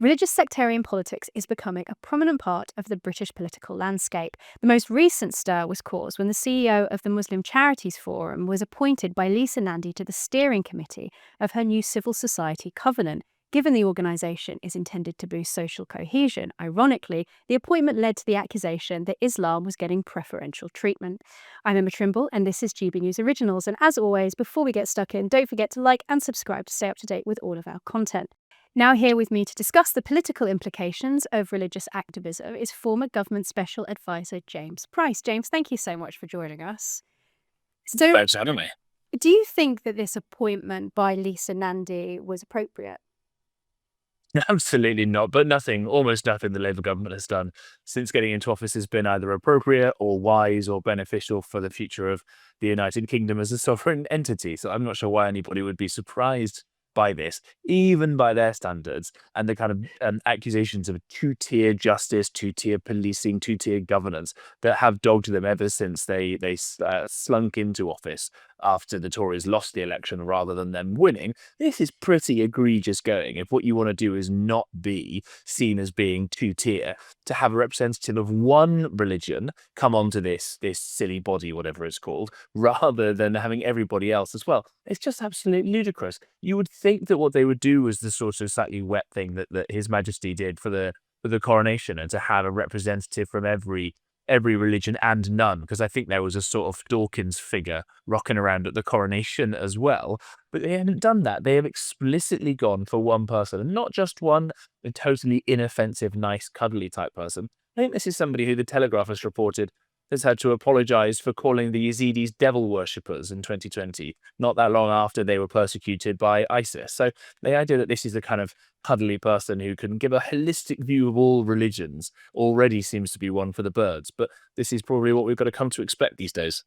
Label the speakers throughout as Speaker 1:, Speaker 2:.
Speaker 1: Religious sectarian politics is becoming a prominent part of the British political landscape. The most recent stir was caused when the CEO of the Muslim Charities Forum was appointed by Lisa Nandy to the steering committee of her new civil society covenant. Given the organisation is intended to boost social cohesion, ironically, the appointment led to the accusation that Islam was getting preferential treatment. I'm Emma Trimble, and this is GB News Originals. And as always, before we get stuck in, don't forget to like and subscribe to stay up to date with all of our content. Now, here with me to discuss the political implications of religious activism is former government special advisor James Price. James, thank you so much for joining us. So,
Speaker 2: Thanks for having me.
Speaker 1: do you think that this appointment by Lisa Nandy was appropriate?
Speaker 2: Absolutely not. But almost nothing the Labour government has done since getting into office has been either appropriate or wise or beneficial for the future of the United Kingdom as a sovereign entity. So I'm not sure why anybody would be surprised by this, even by their standards, and the kind of accusations of two-tier justice, two-tier policing, two-tier governance that have dogged them ever since they slunk into office after the Tories lost the election rather than them winning. This is pretty egregious going. If what you want to do is not be seen as being two-tier, to have a representative of one religion come onto this silly body, whatever it's called, rather than having everybody else as well, it's just absolutely ludicrous. You would think that what they would do was the sort of slightly wet thing that His Majesty did for the coronation, and to have a representative from every religion and none, because I think there was a sort of Dawkins figure rocking around at the coronation as well. But they haven't done that. They have explicitly gone for one person, and not just one, a totally inoffensive, nice, cuddly type person. I think this is somebody who the Telegraph has reported has had to apologise for calling the Yazidis devil worshippers in 2020, not that long after they were persecuted by ISIS. So the idea that this is a kind of cuddly person who can give a holistic view of all religions already seems to be one for the birds. But this is probably what we've got to come to expect these days.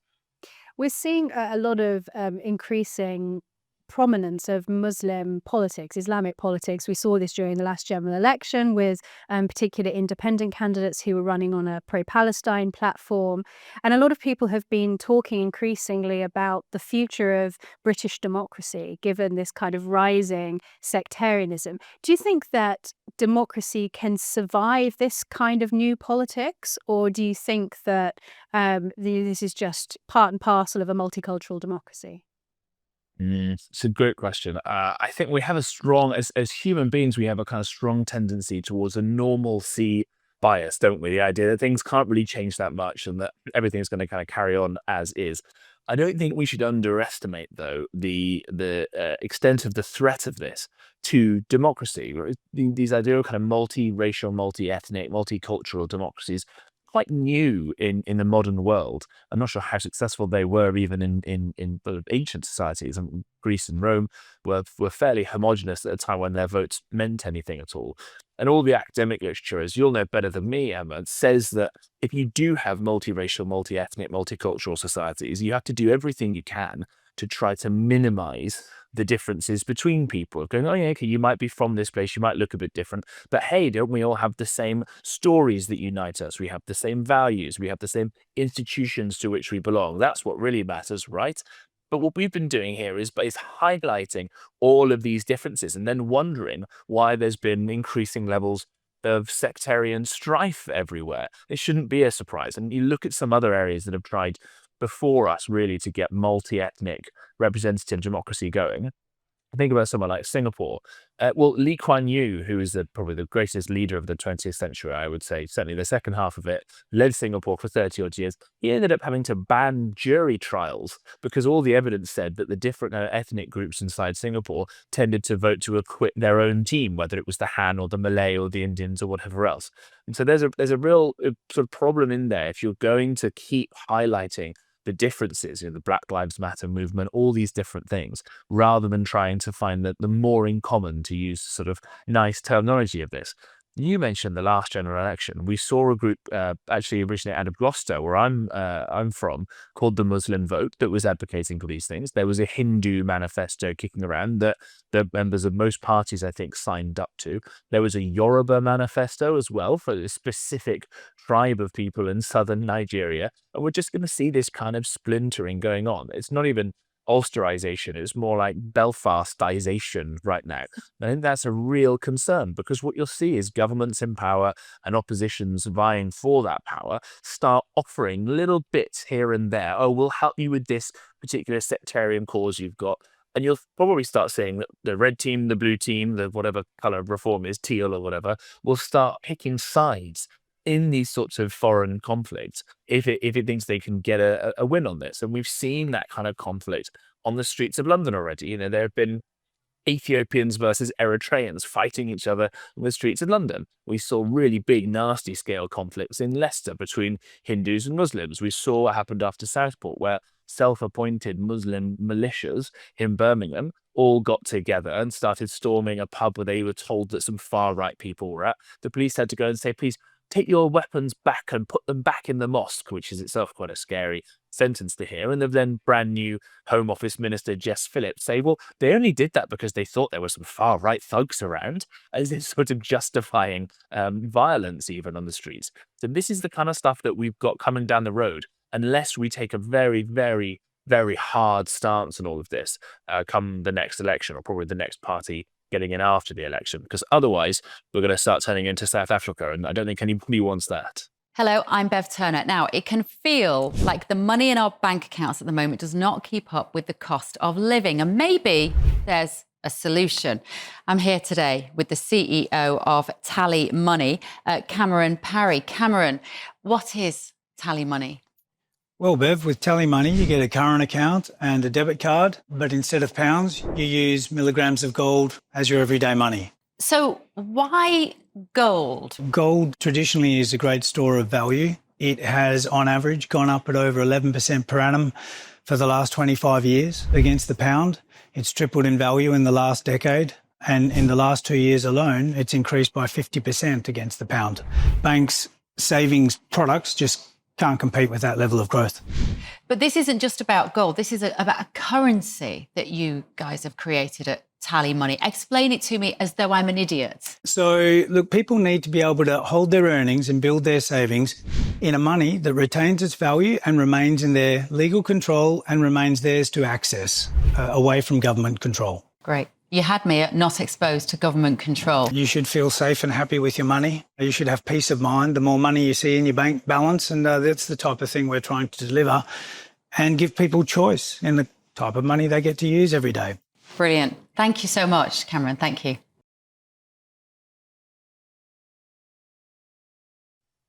Speaker 1: We're seeing a lot of increasing prominence of Muslim politics, Islamic politics. We saw this during the last general election with particular independent candidates who were running on a pro-Palestine platform. And a lot of people have been talking increasingly about the future of British democracy, given this kind of rising sectarianism. Do you think that democracy can survive this kind of new politics? Or do you think that this is just part and parcel of a multicultural democracy?
Speaker 2: It's a great question. I think we have a strong, as human beings, we have a kind of strong tendency towards a normalcy bias, don't we? The idea that things can't really change that much and that everything's going to kind of carry on as is. I don't think we should underestimate, though, the extent of the threat of this to democracy. These idea of kind of multi-racial, multi-ethnic, multicultural democracies quite new in the modern world. I'm not sure how successful they were even in the ancient societies. And Greece and Rome were fairly homogenous at a time when their votes meant anything at all. And all the academic literature, as you'll know better than me, Emma, says that if you do have multiracial, multi-ethnic, multicultural societies, you have to do everything you can to try to minimize the differences between people. Going, oh yeah, okay, you might be from this place, you might look a bit different, but hey, don't we all have the same stories that unite us? We have the same values, we have the same institutions to which we belong. That's what really matters, right? But what we've been doing here is highlighting all of these differences and then wondering why there's been increasing levels of sectarian strife everywhere. It shouldn't be a surprise. And you look at some other areas that have tried before us really to get multi-ethnic representative democracy going. Think about someone like Singapore. Well, Lee Kuan Yew, who is probably the greatest leader of the 20th century, I would say, certainly the second half of it, led Singapore for 30 odd years. He ended up having to ban jury trials because all the evidence said that the different ethnic groups inside Singapore tended to vote to acquit their own team, whether it was the Han or the Malay or the Indians or whatever else. And so there's a real sort of problem in there if you're going to keep highlighting the differences, the Black Lives Matter movement, all these different things, rather than trying to find the more in common, to use sort of nice terminology of this. You mentioned the last general election. We saw a group actually originally out of Gloucester, where I'm from, called the Muslim Vote, that was advocating for these things. There was a Hindu manifesto kicking around that the members of most parties, I think, signed up to. There was a Yoruba manifesto as well for a specific tribe of people in southern Nigeria. And we're just going to see this kind of splintering going on. It's not even Ulsterization. It's more like Belfastization right now. I think that's a real concern, because what you'll see is governments in power and oppositions vying for that power start offering little bits here and there. Oh, we'll help you with this particular sectarian cause you've got. And you'll probably start seeing that the red team, the blue team, the whatever color of reform is, teal or whatever, will start picking sides in these sorts of foreign conflicts if it thinks they can get a win on this. And we've seen that kind of conflict on the streets of London already. You know, there have been Ethiopians versus Eritreans fighting each other on the streets of London. We saw really big, nasty scale conflicts in Leicester between Hindus and Muslims. We saw what happened after Southport, where self-appointed Muslim militias in Birmingham all got together and started storming a pub where they were told that some far-right people were at. The police had to go and say, please, take your weapons back and put them back in the mosque, which is itself quite a scary sentence to hear. And the then brand new Home Office Minister Jess Phillips say, well, they only did that because they thought there were some far right thugs around, as if sort of justifying violence even on the streets. So this is the kind of stuff that we've got coming down the road, unless we take a very, very, very hard stance on all of this come the next election, or probably the next party getting in after the election, because otherwise we're going to start turning into South Africa, and I don't think anybody wants that.
Speaker 3: Hello, I'm Bev Turner. Now, it can feel like the money in our bank accounts at the moment does not keep up with the cost of living, and maybe there's a solution. I'm here today with the CEO of TallyMoney, Cameron Parry. Cameron, what is TallyMoney?
Speaker 4: Well, Bev, with TallyMoney, you get a current account and a debit card, but instead of pounds, you use milligrams of gold as your everyday money.
Speaker 3: So why gold?
Speaker 4: Gold traditionally is a great store of value. It has, on average, gone up at over 11% per annum for the last 25 years against the pound. It's tripled in value in the last decade. And in the last 2 years alone, it's increased by 50% against the pound. Banks' savings products just can't compete with that level of growth.
Speaker 3: But this isn't just about gold. This is about a currency that you guys have created at TallyMoney. Explain it to me as though I'm an idiot.
Speaker 4: So, look, people need to be able to hold their earnings and build their savings in a money that retains its value and remains in their legal control and remains theirs to access, away from government control.
Speaker 3: Great. You had me at not exposed to government control.
Speaker 4: You should feel safe and happy with your money. You should have peace of mind. The more money you see in your bank balance, and that's the type of thing we're trying to deliver, and give people choice in the type of money they get to use every day.
Speaker 3: Brilliant. Thank you so much, Cameron. Thank you.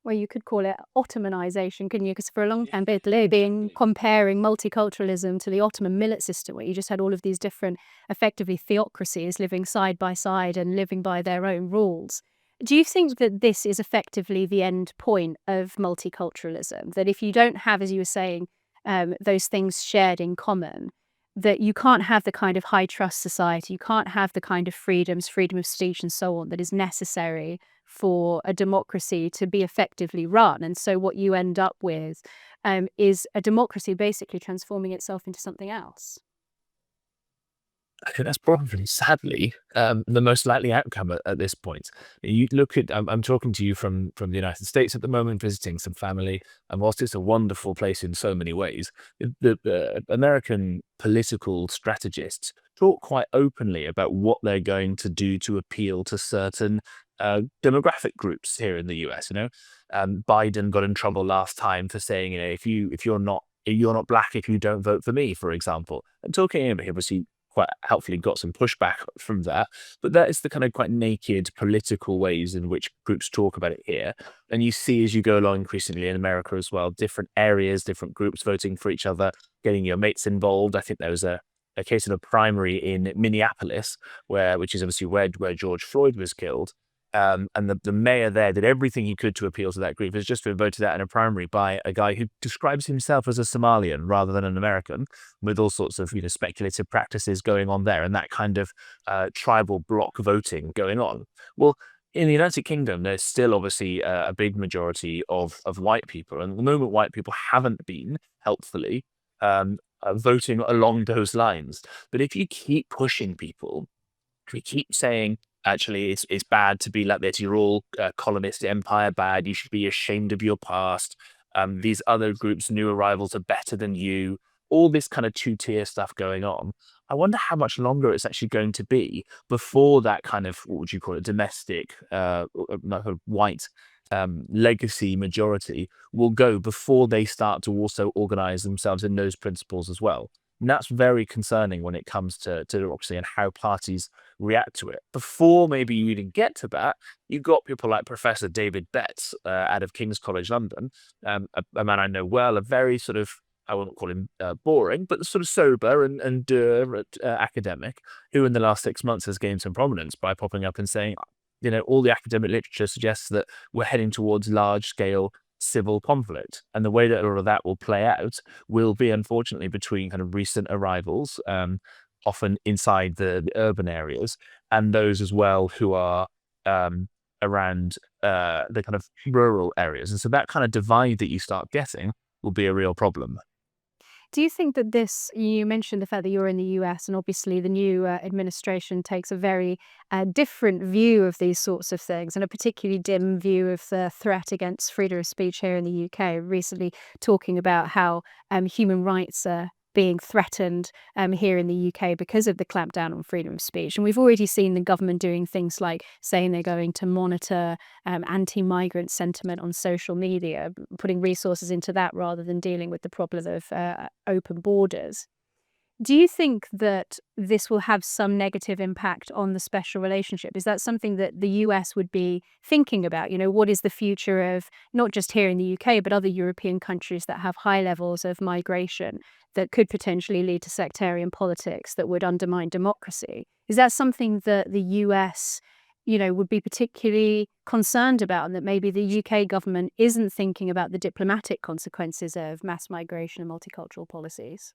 Speaker 1: Well, you could call it Ottomanization, couldn't you? Because for a long time, they've been comparing multiculturalism to the Ottoman millet system, where you just had all of these different, effectively, theocracies living side by side and living by their own rules. Do you think that this is effectively the end point of multiculturalism? That if you don't have, as you were saying, those things shared in common, that you can't have the kind of high trust society, you can't have the kind of freedoms, freedom of speech and so on that is necessary for a democracy to be effectively run. And so what you end up with is a democracy basically transforming itself into something else.
Speaker 2: I think that's probably, sadly, the most likely outcome at this point. You look at, I'm talking to you from the United States at the moment, visiting some family, and whilst it's a wonderful place in so many ways, the American political strategists talk quite openly about what they're going to do to appeal to certain demographic groups here in the US. You know, Biden got in trouble last time for saying, you know, if you're not black if you don't vote for me, for example, and talking about, obviously, quite helpfully got some pushback from that. But that is the kind of quite naked political ways in which groups talk about it here. And you see, as you go along increasingly in America as well, different areas, different groups voting for each other, getting your mates involved. I think there was a case in a primary in Minneapolis, which is obviously where George Floyd was killed. And the mayor there did everything he could to appeal to that group. Has just been voted out in a primary by a guy who describes himself as a Somalian rather than an American, with all sorts of speculative practices going on there, and that kind of tribal block voting going on. Well, in the United Kingdom, there's still obviously a big majority of white people, and at the moment, white people haven't been helpfully voting along those lines. But if you keep pushing people, if we keep saying, actually, it's bad to be like this. You're all colonist empire bad. You should be ashamed of your past. These other groups, new arrivals, are better than you. all this kind of two-tier stuff going on. I wonder how much longer it's actually going to be before that kind of, what would you call it, domestic, like a white legacy majority will go before they start to also organize themselves in those principles as well. And that's very concerning when it comes to democracy and how parties react to it. Before maybe you even get to that, you've got people like Professor David Betts out of King's College London, a man I know well, a very sort of, I won't call him boring, but sort of sober and academic, who in the last 6 months has gained some prominence by popping up and saying, all the academic literature suggests that we're heading towards large-scale civil conflict. And the way that all of that will play out will be, unfortunately, between kind of recent arrivals, often inside the urban areas, and those as well who are around the kind of rural areas. And so that kind of divide that you start getting will be a real problem.
Speaker 1: Do you think that you mentioned the fact that you're in the US, and obviously the new administration takes a very different view of these sorts of things, and a particularly dim view of the threat against freedom of speech here in the UK, recently talking about how human rights are being threatened here in the UK because of the clampdown on freedom of speech. And we've already seen the government doing things like saying they're going to monitor anti-migrant sentiment on social media, putting resources into that rather than dealing with the problem of open borders. Do you think that this will have some negative impact on the special relationship? Is that something that the US would be thinking about? What is the future of not just here in the UK, but other European countries that have high levels of migration that could potentially lead to sectarian politics that would undermine democracy? Is that something that the US, would be particularly concerned about, and that maybe the UK government isn't thinking about the diplomatic consequences of mass migration and multicultural policies?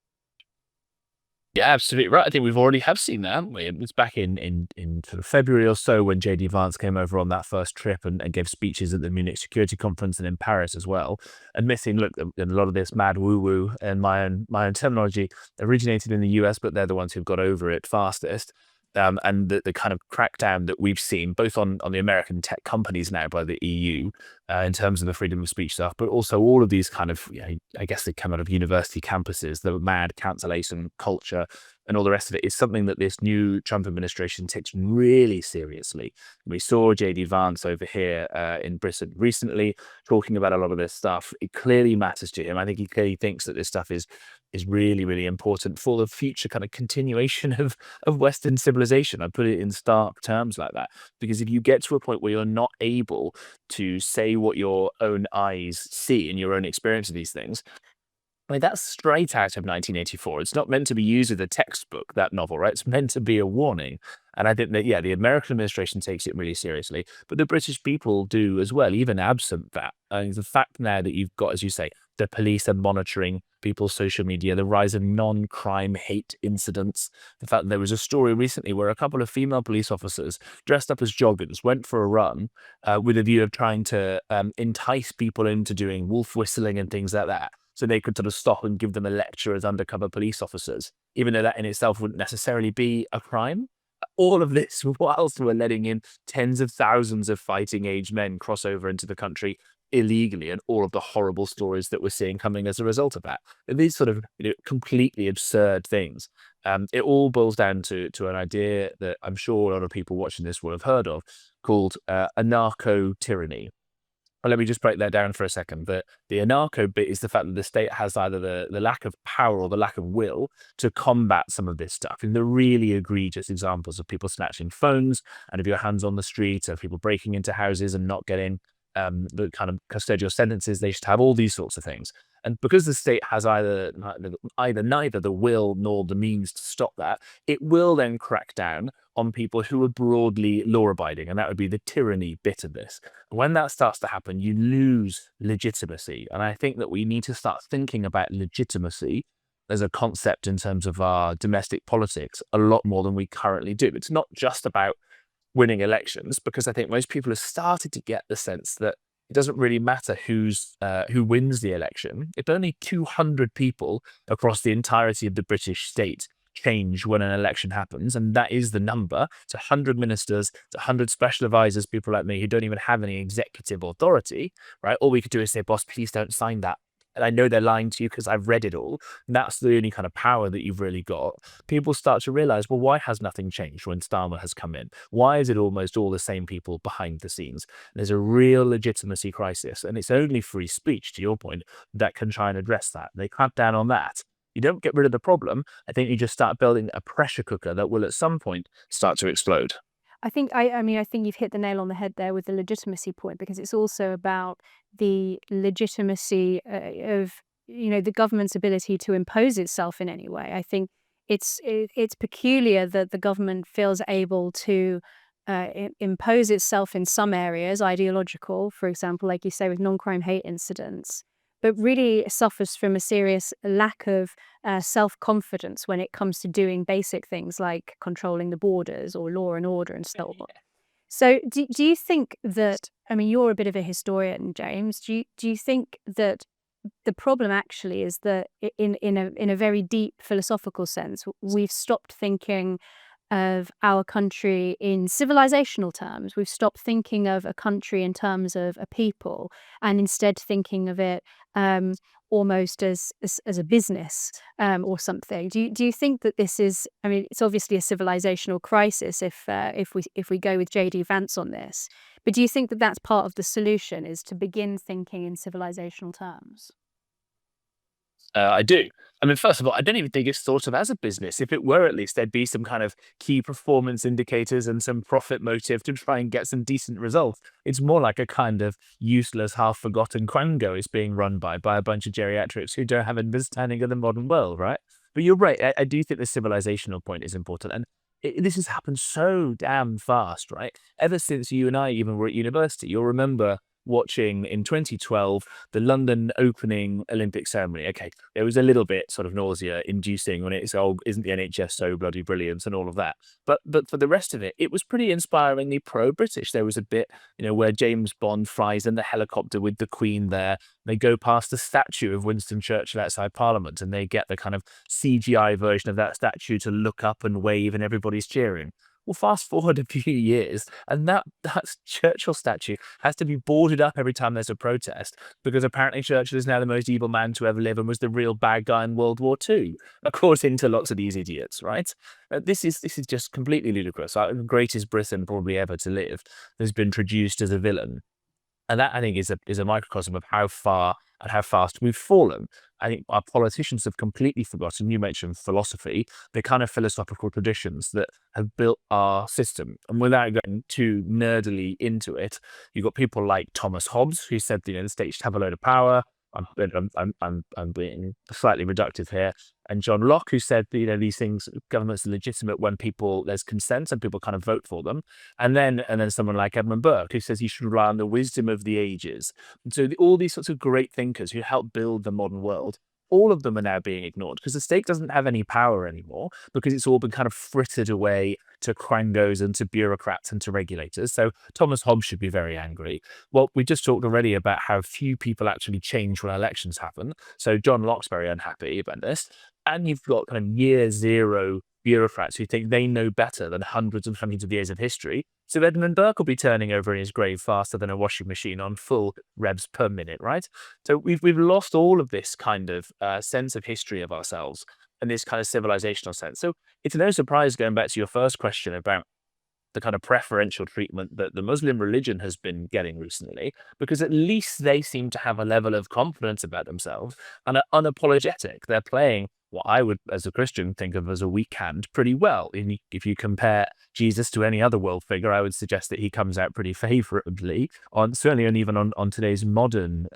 Speaker 2: Yeah, absolutely right. I think we've already have seen that, haven't we? It was back in sort of February or so when JD Vance came over on that first trip and gave speeches at the Munich Security Conference and in Paris as well, admitting, look, a lot of this mad woo-woo and my own terminology originated in the US, but they're the ones who've got over it fastest. And the kind of crackdown that we've seen, both on the American tech companies now by the EU, in terms of the freedom of speech stuff, but also all of these kind of, I guess they come out of university campuses, the mad cancellation culture and all the rest of it, is something that this new Trump administration takes really seriously. We saw JD Vance over here in Britain recently talking about a lot of this stuff. It clearly matters to him. I think he clearly thinks that this stuff is really, really important for the future kind of continuation of Western civilization. I put it in stark terms like that, because if you get to a point where you're not able to say what your own eyes see in your own experience of these things, I mean, that's straight out of 1984. It's not meant to be used as a textbook, that novel, right? It's meant to be a warning. And I think that, the American administration takes it really seriously, but the British people do as well, even absent that. The fact now that you've got, as you say, the police are monitoring people's social media, the rise of non-crime hate incidents, the fact that there was a story recently where a couple of female police officers dressed up as joggers went for a run with a view of trying to entice people into doing wolf whistling and things like that, so they could sort of stop and give them a lecture as undercover police officers, even though that in itself wouldn't necessarily be a crime. All of this whilst we're letting in tens of thousands of fighting age men cross over into the country illegally, and all of the horrible stories that we're seeing coming as a result of that. And these sort of completely absurd things. It all boils down to an idea that I'm sure a lot of people watching this will have heard of, called anarcho-tyranny. Well, let me just break that down for a second. The anarcho bit is the fact that the state has either the lack of power or the lack of will to combat some of this stuff. And the really egregious examples of people snatching phones and of your hands on the street, of people breaking into houses and not getting the kind of custodial sentences, they should have all these sorts of things. And because the state has either neither the will nor the means to stop that, it will then crack down on people who are broadly law-abiding, and that would be the tyranny bit of this. When that starts to happen, you lose legitimacy. And I think that we need to start thinking about legitimacy as a concept in terms of our domestic politics a lot more than we currently do. It's not just about winning elections, because I think most people have started to get the sense that it doesn't really matter who wins the election. If only 200 people across the entirety of the British state change when an election happens, and that is the number. It's 100 ministers, it's 100 special advisors, people like me who don't even have any executive authority, right? All we could do is say, boss, please don't sign that and I know they're lying to you because I've read it all, and that's the only kind of power that you've really got, people start to realize, well, why has nothing changed when Starmer has come in? Why is it almost all the same people behind the scenes? There's a real legitimacy crisis, and it's only free speech, to your point, that can try and address that. They clamp down on that. You don't get rid of the problem. I think you just start building a pressure cooker that will at some point start to explode.
Speaker 1: I think I think you've hit the nail on the head there with the legitimacy point, because it's also about the legitimacy of the government's ability to impose itself in any way. I think it's peculiar that the government feels able to impose itself in some areas, ideological, for example, like you say with non-crime hate incidents, but really suffers from a serious lack of self-confidence when it comes to doing basic things like controlling the borders or law and order and so on. So do you think that, I mean, you're a bit of a historian, James, do you think that the problem actually is that in a very deep philosophical sense, we've stopped thinking of our country in civilizational terms. We've stopped thinking of a country in terms of a people, and instead thinking of it almost as a business or something. Do you think that this is? I mean, it's obviously a civilizational crisis if we go with JD Vance on this. But do you think that that's part of the solution, is to begin thinking in civilizational terms?
Speaker 2: I do. I mean, first of all, I don't even think it's thought of as a business. If it were, at least there'd be some kind of key performance indicators and some profit motive to try and get some decent results. It's more like a kind of useless, half-forgotten quango it's being run by a bunch of geriatrics who don't have an understanding of the modern world, right? But you're right. I do think the civilizational point is important. And this has happened so damn fast, right? Ever since you and I even were at university, you'll remember watching in 2012 the London opening Olympic ceremony. Okay, there was a little bit sort of nausea inducing when it's, oh, isn't the NHS so bloody brilliant and all of that. But for the rest of it, it was pretty inspiringly pro-British. There was a bit, where James Bond flies in the helicopter with the Queen there. They go past the statue of Winston Churchill outside Parliament, and they get the kind of CGI version of that statue to look up and wave, and everybody's cheering. Well, fast forward a few years, and that Churchill statue has to be boarded up every time there's a protest, because apparently Churchill is now the most evil man to ever live and was the real bad guy in World War II, according to lots of these idiots, right? This is just completely ludicrous. The greatest Britain probably ever to live has been traduced as a villain. And that, I think, is a microcosm of how far and how fast we've fallen. I think our politicians have completely forgotten, you mentioned philosophy, the kind of philosophical traditions that have built our system. And without going too nerdily into it, you've got people like Thomas Hobbes, who said, the state should have a load of power. I'm being slightly reductive here. And John Locke, who said, these things, governments are legitimate when there's consent and people kind of vote for them. And then someone like Edmund Burke, who says you should rely on the wisdom of the ages. And so all these sorts of great thinkers who helped build the modern world, all of them are now being ignored because the state doesn't have any power anymore, because it's all been kind of frittered away to quangos and to bureaucrats and to regulators. So Thomas Hobbes should be very angry. Well, we just talked already about how few people actually change when elections happen. So John Locke's very unhappy about this. And you've got kind of year zero bureaucrats who think they know better than hundreds and hundreds of years of history. So Edmund Burke will be turning over in his grave faster than a washing machine on full revs per minute, right? So we've lost all of this kind of sense of history of ourselves and this kind of civilizational sense. So it's no surprise, going back to your first question about the kind of preferential treatment that the Muslim religion has been getting recently, because at least they seem to have a level of confidence about themselves and are unapologetic. They're playing what I would, as a Christian, think of as a weak hand pretty well. If you compare Jesus to any other world figure, I would suggest that he comes out pretty favorably, certainly and even on today's modern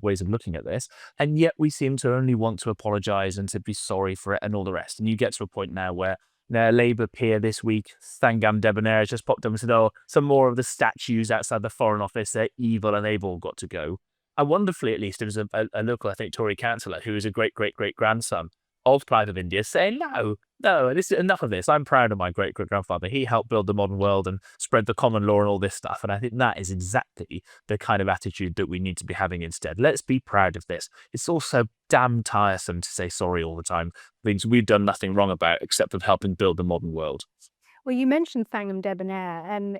Speaker 2: ways of looking at this. And yet we seem to only want to apologize and to be sorry for it and all the rest. And you get to a point now where their Labour peer this week, Sangam Debonair, has just popped up and said, oh, some more of the statues outside the Foreign Office, they're evil and they've all got to go. And wonderfully, at least, there was a local, I think, Tory councillor who is a great-great-great-grandson of Clive of India saying, no, this is enough of this. I'm proud of my great-great-grandfather. He helped build the modern world and spread the common law and all this stuff. And I think that is exactly the kind of attitude that we need to be having instead. Let's be proud of this. It's also damn tiresome to say sorry all the time, things we've done nothing wrong about except for helping build the modern world.
Speaker 1: Well, you mentioned Thangam Debonair, and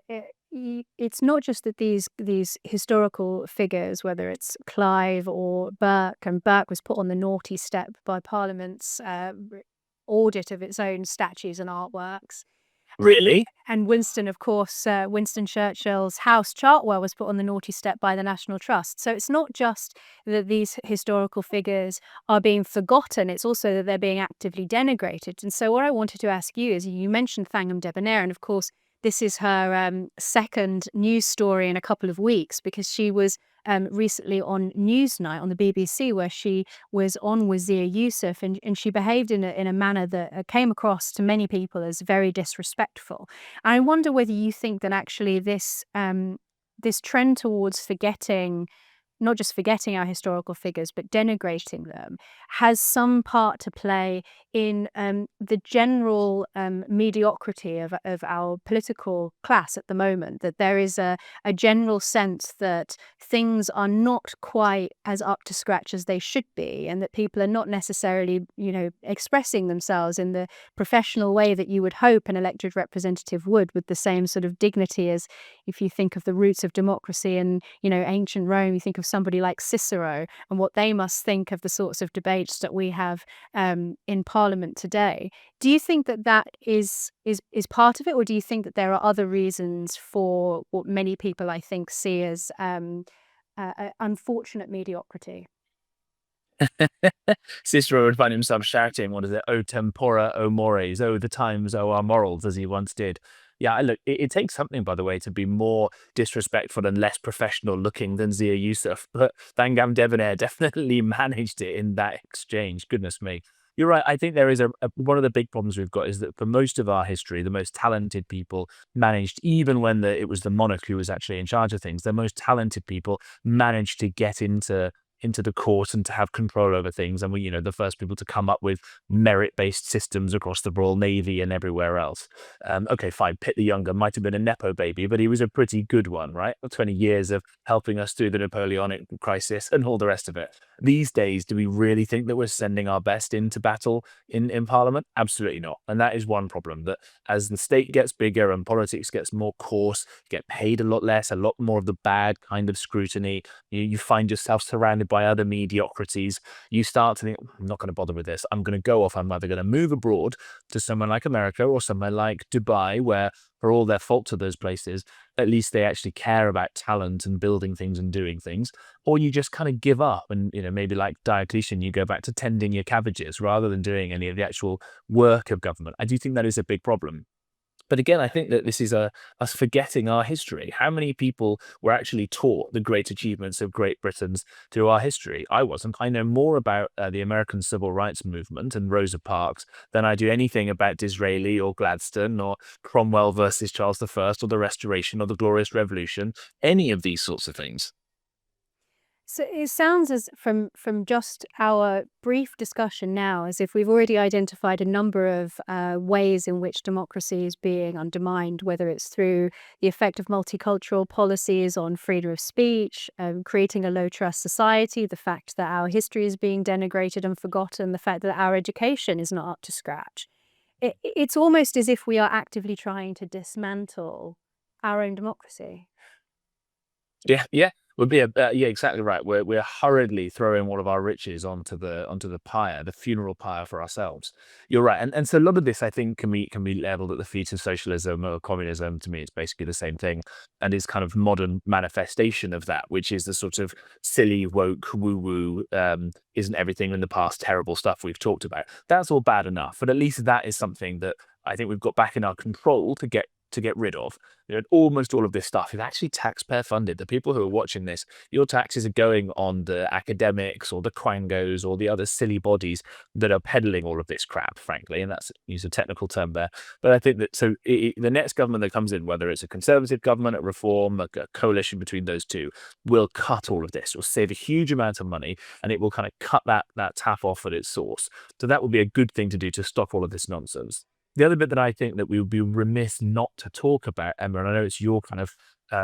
Speaker 1: it's not just that these historical figures, whether it's Clive or Burke, and Burke was put on the naughty step by Parliament's audit of its own statues and artworks.
Speaker 2: Really?
Speaker 1: And Winston, of course, Winston Churchill's house, Chartwell, was put on the naughty step by the National Trust. So it's not just that these historical figures are being forgotten, it's also that they're being actively denigrated. And so what I wanted to ask you is, you mentioned Thangam Debonair, and of course, this is her second news story in a couple of weeks, because she was recently on Newsnight on the BBC, where she was on Wazir Youssef, and she behaved in a manner that came across to many people as very disrespectful. And I wonder whether you think that actually this trend towards forgetting, not just forgetting our historical figures, but denigrating them, has some part to play in the general mediocrity of our political class at the moment, that there is a general sense that things are not quite as up to scratch as they should be, and that people are not necessarily, expressing themselves in the professional way that you would hope an elected representative would, with the same sort of dignity as if you think of the roots of democracy in, ancient Rome, you think of somebody like Cicero and what they must think of the sorts of debates that we have in Parliament today. Do you think that is part of it, or do you think that there are other reasons for what many people, I think, see as unfortunate mediocrity?
Speaker 2: Cicero would find himself shouting, what is it, "O tempora, O mores, O the times, O our morals," as he once did. Yeah, look, it takes something, by the way, to be more disrespectful and less professional looking than Zia Yusuf, but Thangam Debonair definitely managed it in that exchange. Goodness me. You're right. I think there is one of the big problems we've got is that for most of our history, the most talented people managed, even when it was the monarch who was actually in charge of things, the most talented people managed to get into the court and to have control over things. And we, the first people to come up with merit-based systems across the Royal Navy and everywhere else. Okay, fine, Pitt the Younger might have been a Nepo baby, but he was a pretty good one, right? 20 years of helping us through the Napoleonic crisis and all the rest of it. These days, do we really think that we're sending our best into battle in Parliament? Absolutely not. And that is one problem, that as the state gets bigger and politics gets more coarse, you get paid a lot less, a lot more of the bad kind of scrutiny, you find yourself surrounded by other mediocrities, you start to think, I'm not going to bother with this. I'm going to go off. I'm either going to move abroad to somewhere like America or somewhere like Dubai, where for all their faults of those places, at least they actually care about talent and building things and doing things. Or you just kind of give up and, maybe like Diocletian, you go back to tending your cabbages rather than doing any of the actual work of government. I do think that is a big problem. But again, I think that this is us forgetting our history. How many people were actually taught the great achievements of Great Britain's through our history? I wasn't. I know more about the American Civil Rights Movement and Rosa Parks than I do anything about Disraeli or Gladstone or Cromwell versus Charles I or the Restoration or the Glorious Revolution, any of these sorts of things.
Speaker 1: So it sounds as from just our brief discussion now, as if we've already identified a number of ways in which democracy is being undermined, whether it's through the effect of multicultural policies on freedom of speech, creating a low trust society, the fact that our history is being denigrated and forgotten, the fact that our education is not up to scratch. It's almost as if we are actively trying to dismantle our own democracy.
Speaker 2: Yeah. Would be yeah, exactly right. We're hurriedly throwing all of our riches onto the pyre, the funeral pyre for ourselves. You're right, and so a lot of this I think can be leveled at the feet of socialism or communism. To me, it's basically the same thing, and is kind of modern manifestation of that, which is the sort of silly woke woo woo. Isn't everything in the past terrible stuff we've talked about? That's all bad enough, but at least that is something that I think we've got back in our control to get rid of. Almost all of this stuff is actually taxpayer funded. The people who are watching this, your taxes are going on the academics or the quangos or the other silly bodies that are peddling all of this crap, frankly, and that's use a technical term there. But I think that the next government that comes in, whether it's a conservative government, a reform, a coalition between those two, will cut all of this. It will save a huge amount of money, and it will kind of cut that tap off at its source. So that would be a good thing to do to stop all of this nonsense. The other bit that I think that we would be remiss not to talk about, Emma, and I know it's your kind of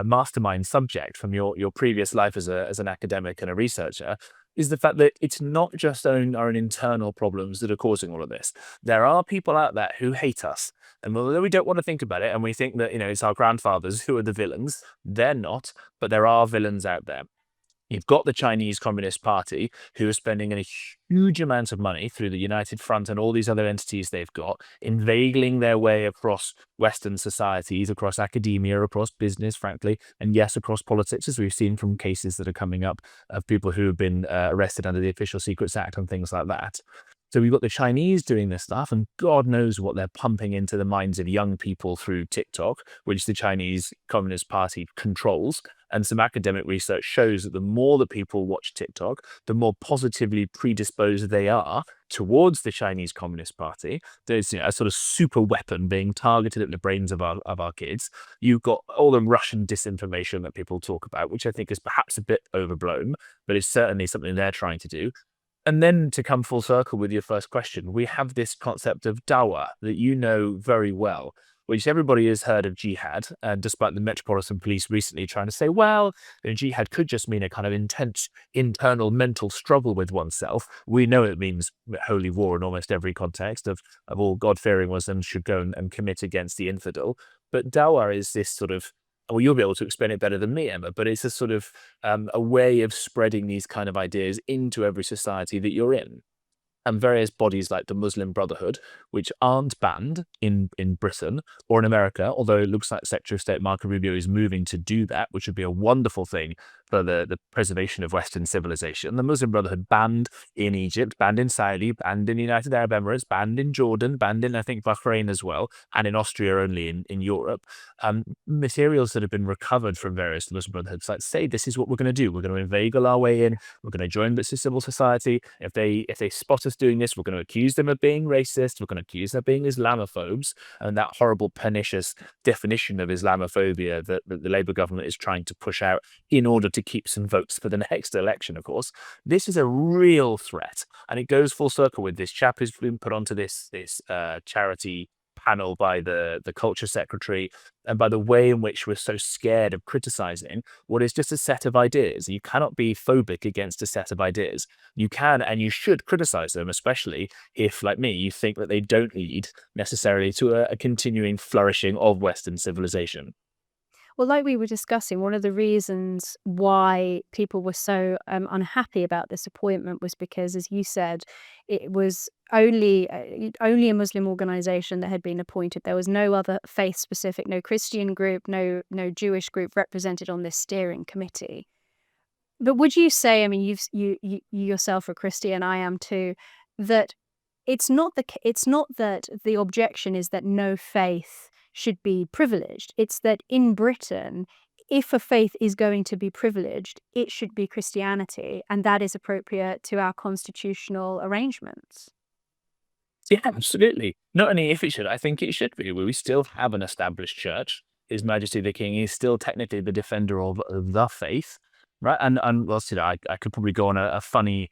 Speaker 2: mastermind subject from your previous life as an academic and a researcher, is the fact that it's not just our own internal problems that are causing all of this. There are people out there who hate us. And although we don't want to think about it, and we think that, it's our grandfathers who are the villains, they're not, but there are villains out there. You've got the Chinese Communist Party, who are spending a huge amount of money through the United Front and all these other entities they've got, inveigling their way across Western societies, across academia, across business, frankly, and yes, across politics, as we've seen from cases that are coming up of people who have been arrested under the Official Secrets Act and things like that. So we've got the Chinese doing this stuff, and God knows what they're pumping into the minds of young people through TikTok, which the Chinese Communist Party controls. And some academic research shows that the more that people watch TikTok, the more positively predisposed they are towards the Chinese Communist Party. There's a sort of super weapon being targeted at the brains of our kids. You've got all the Russian disinformation that people talk about, which I think is perhaps a bit overblown, but it's certainly something they're trying to do. And then to come full circle with your first question, we have this concept of dawah that you know very well, which everybody has heard of jihad. And despite the Metropolitan Police recently trying to say, well, jihad could just mean a kind of intense internal mental struggle with oneself, we know it means holy war in almost every context of all God-fearing Muslims should go and commit against the infidel. But dawah is this sort of, well, you'll be able to explain it better than me, Emma, but it's a sort of a way of spreading these kind of ideas into every society that you're in. And various bodies like the Muslim Brotherhood, which aren't banned in Britain or in America, although it looks like Secretary of State Marco Rubio is moving to do that, which would be a wonderful thing for the preservation of Western civilization. The Muslim Brotherhood banned in Egypt, banned in Saudi, banned in the United Arab Emirates, banned in Jordan, banned in, I think, Bahrain as well, and in Austria only in Europe. Materials that have been recovered from various Muslim Brotherhoods like say, this is what we're going to do. We're going to inveigle our way in. We're going to join bits of civil society. If they spot us doing this, we're going to accuse them of being racist. We're going to accuse them of being Islamophobes. And that horrible, pernicious definition of Islamophobia that the Labour government is trying to push out in order to keep some votes for the next election, of course. This is a real threat. And it goes full circle with this chap who's been put onto this charity panel by the Culture Secretary, and by the way in which we're so scared of criticizing what is just a set of ideas. You cannot be phobic against a set of ideas. You can and you should criticize them, especially if, like me, you think that they don't lead necessarily to a continuing flourishing of Western civilization.
Speaker 1: Well, like we were discussing, one of the reasons why people were so unhappy about this appointment was because, as you said, it was only a Muslim organization that had been appointed. There was no other faith-specific, no Christian group, no Jewish group represented on this steering committee. But would you say, I mean, you yourself are Christian, I am too, that it's not that the objection is that no faith should be privileged. It's that in Britain, if a faith is going to be privileged, it should be Christianity, and that is appropriate to our constitutional arrangements.
Speaker 2: Yeah, absolutely. Not only if it should, I think it should be. We still have an established church. His Majesty the King is still technically the defender of the faith, right? And well, I could probably go on a funny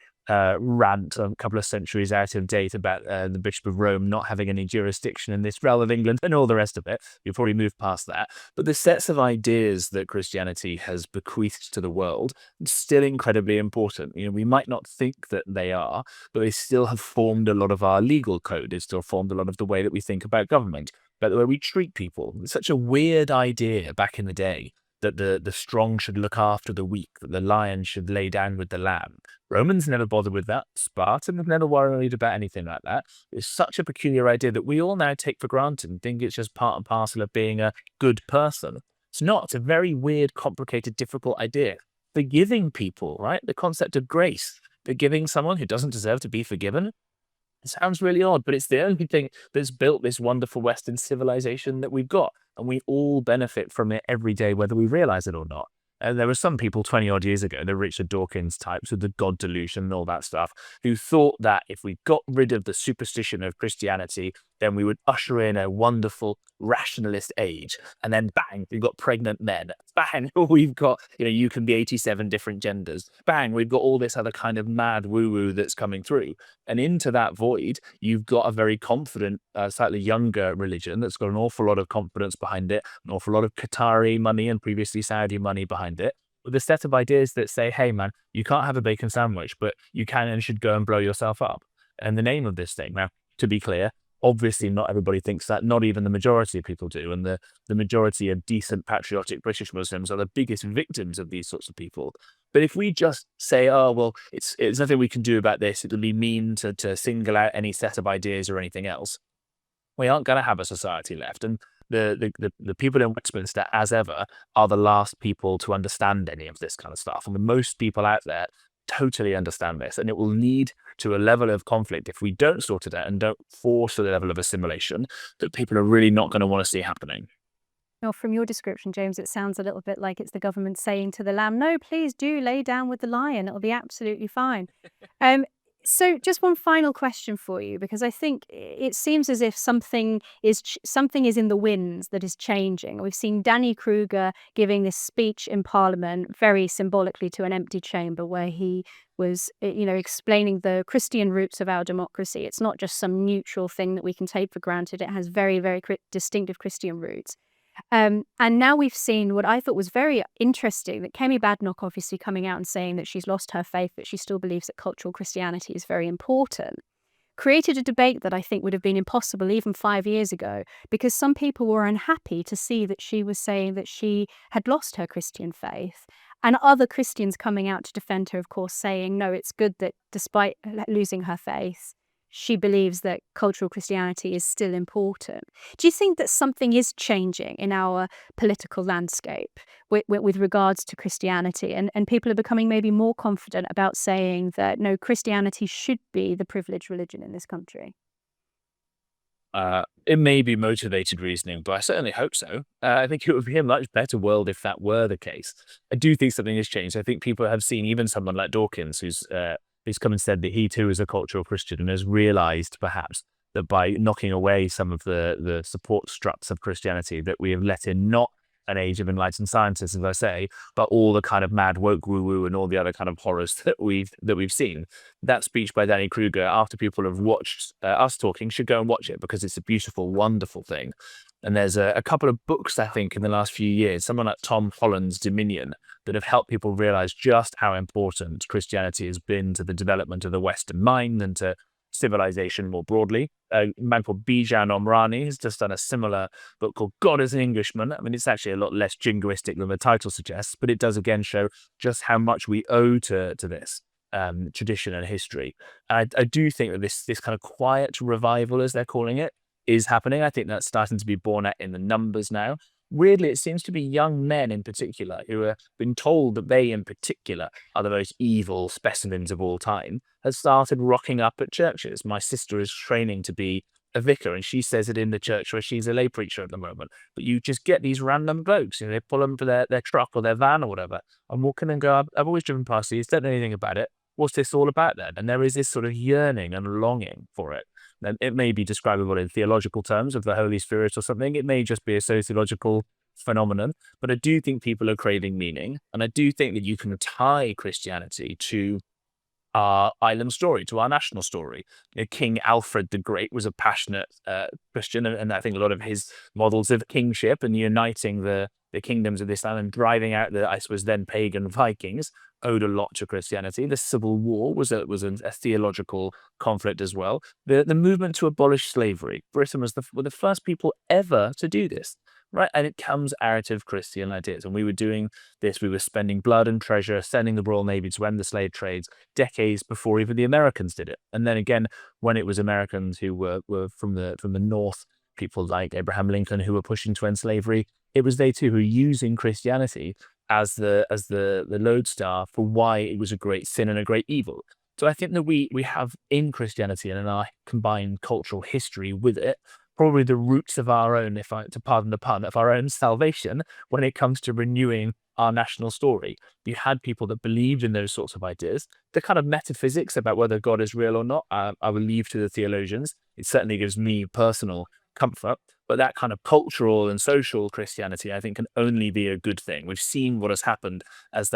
Speaker 2: rant a couple of centuries out of date about the Bishop of Rome not having any jurisdiction in this realm of England and all the rest of it. You'll probably move past that. But the sets of ideas that Christianity has bequeathed to the world are still incredibly important. We might not think that they are, but they still have formed a lot of our legal code. They've still formed a lot of the way that we think about government, about the way we treat people. It's such a weird idea back in the day that the strong should look after the weak, that the lion should lay down with the lamb. Romans never bothered with that. Spartans never worried about anything like that. It's such a peculiar idea that we all now take for granted and think it's just part and parcel of being a good person. It's not. It's a very weird, complicated, difficult idea. Forgiving people, right? The concept of grace. Forgiving someone who doesn't deserve to be forgiven. It sounds really odd, but it's the only thing that's built this wonderful Western civilization that we've got. And we all benefit from it every day, whether we realize it or not. And there were some people 20 odd years ago, the Richard Dawkins types with the God delusion and all that stuff, who thought that if we got rid of the superstition of Christianity, then we would usher in a wonderful rationalist age. And then bang, we've got pregnant men. Bang, we've got, you can be 87 different genders. Bang, we've got all this other kind of mad woo-woo that's coming through. And into that void, you've got a very confident, slightly younger religion that's got an awful lot of confidence behind it, an awful lot of Qatari money and previously Saudi money behind it, with a set of ideas that say, hey man, you can't have a bacon sandwich, but you can and should go and blow yourself up in the name of this thing. Now, to be clear, obviously not everybody thinks that, not even the majority of people do. And the majority of decent, patriotic British Muslims are the biggest victims of these sorts of people. But if we just say, oh, well, it's nothing we can do about this, it would be mean to single out any set of ideas or anything else, we aren't going to have a society left. And the people in Westminster, as ever, are the last people to understand any of this kind of stuff. And most people out there totally understand this. And it will lead to a level of conflict if we don't sort it out and don't force a level of assimilation that people are really not going to want to see happening.
Speaker 1: Now, from your description, James, it sounds a little bit like it's the government saying to the lamb, no, please do lay down with the lion. It'll be absolutely fine. So just one final question for you, because I think it seems as if something is in the winds that is changing. We've seen Danny Kruger giving this speech in Parliament very symbolically to an empty chamber where he was, explaining the Christian roots of our democracy. It's not just some neutral thing that we can take for granted. It has very, very distinctive Christian roots. And now we've seen what I thought was very interesting, that Kemi Badenoch obviously coming out and saying that she's lost her faith, but she still believes that cultural Christianity is very important, created a debate that I think would have been impossible even 5 years ago, because some people were unhappy to see that she was saying that she had lost her Christian faith. And other Christians coming out to defend her, of course, saying, no, it's good that despite losing her faith, she believes that cultural Christianity is still important. Do you think that something is changing in our political landscape with regards to Christianity, and people are becoming maybe more confident about saying that, no, Christianity should be the privileged religion in this country?
Speaker 2: It may be motivated reasoning, but I certainly hope so. I think it would be a much better world if that were the case. I do think something has changed. I think people have seen even someone like Dawkins, who's come and said that he too is a cultural Christian and has realized perhaps that by knocking away some of the support struts of Christianity, that we have let in not an age of enlightened scientists, as I say, but all the kind of mad woke woo-woo and all the other kind of horrors that we've seen. That speech by Danny Kruger, after people have watched us talking, should go and watch it, because it's a beautiful, wonderful thing. And there's a couple of books, I think, in the last few years, someone like Tom Holland's Dominion, that have helped people realize just how important Christianity has been to the development of the Western mind and to civilization more broadly. A man called Bijan Omrani has just done a similar book called God as an Englishman. I mean, it's actually a lot less jingoistic than the title suggests, but it does again show just how much we owe to this tradition and history. And I do think that this kind of quiet revival, as they're calling it, is happening. I think that's starting to be borne out in the numbers now. Weirdly, it seems to be young men in particular who have been told that they in particular are the most evil specimens of all time, have started rocking up at churches. My sister is training to be a vicar, and she says it in the church where she's a lay preacher at the moment. But you just get these random blokes, they pull them for their truck or their van or whatever, and walk in and go, I've always driven past these, don't know anything about it. What's this all about then? And there is this sort of yearning and longing for it. And it may be describable in theological terms of the Holy Spirit or something. It may just be a sociological phenomenon. But I do think people are craving meaning. And I do think that you can tie Christianity to our island story, to our national story. King Alfred the Great was a passionate Christian. And I think a lot of his models of kingship and uniting the kingdoms of this land and driving out the, I suppose, then pagan Vikings owed a lot to Christianity. The Civil War was a theological conflict as well. The movement to abolish slavery. Britain were the first people ever to do this, right? And it comes out of Christian ideas. And we were doing this. We were spending blood and treasure, sending the Royal Navy to end the slave trades decades before even the Americans did it. And then again, when it was Americans who were from the north, people like Abraham Lincoln who were pushing to end slavery, it was they too who were using Christianity as the lodestar for why it was a great sin and a great evil. So I think that we have in Christianity and in our combined cultural history with it, probably the roots of our own, to pardon the pun, of our own salvation when it comes to renewing our national story. You had people that believed in those sorts of ideas. The kind of metaphysics about whether God is real or not, I will leave to the theologians. It certainly gives me personal comfort, but that kind of cultural and social Christianity, I think, can only be a good thing. We've seen what has happened as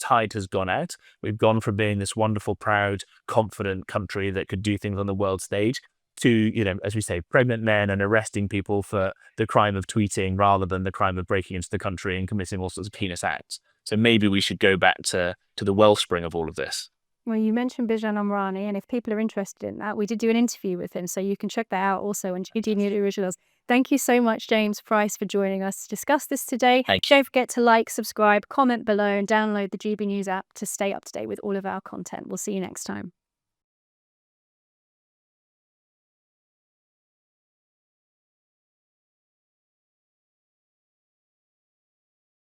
Speaker 2: tide has gone out. We've gone from being this wonderful, proud, confident country that could do things on the world stage to, as we say, pregnant men and arresting people for the crime of tweeting rather than the crime of breaking into the country and committing all sorts of heinous acts. So maybe we should go back to the wellspring of all of this.
Speaker 1: Well, you mentioned Bijan Omrani, and if people are interested in that, we did do an interview with him, so you can check that out also on GD Originals. Thank you so much, James Price, for joining us to discuss this today. Don't forget to like, subscribe, comment below, and download the GB News app to stay up to date with all of our content. We'll see you next time.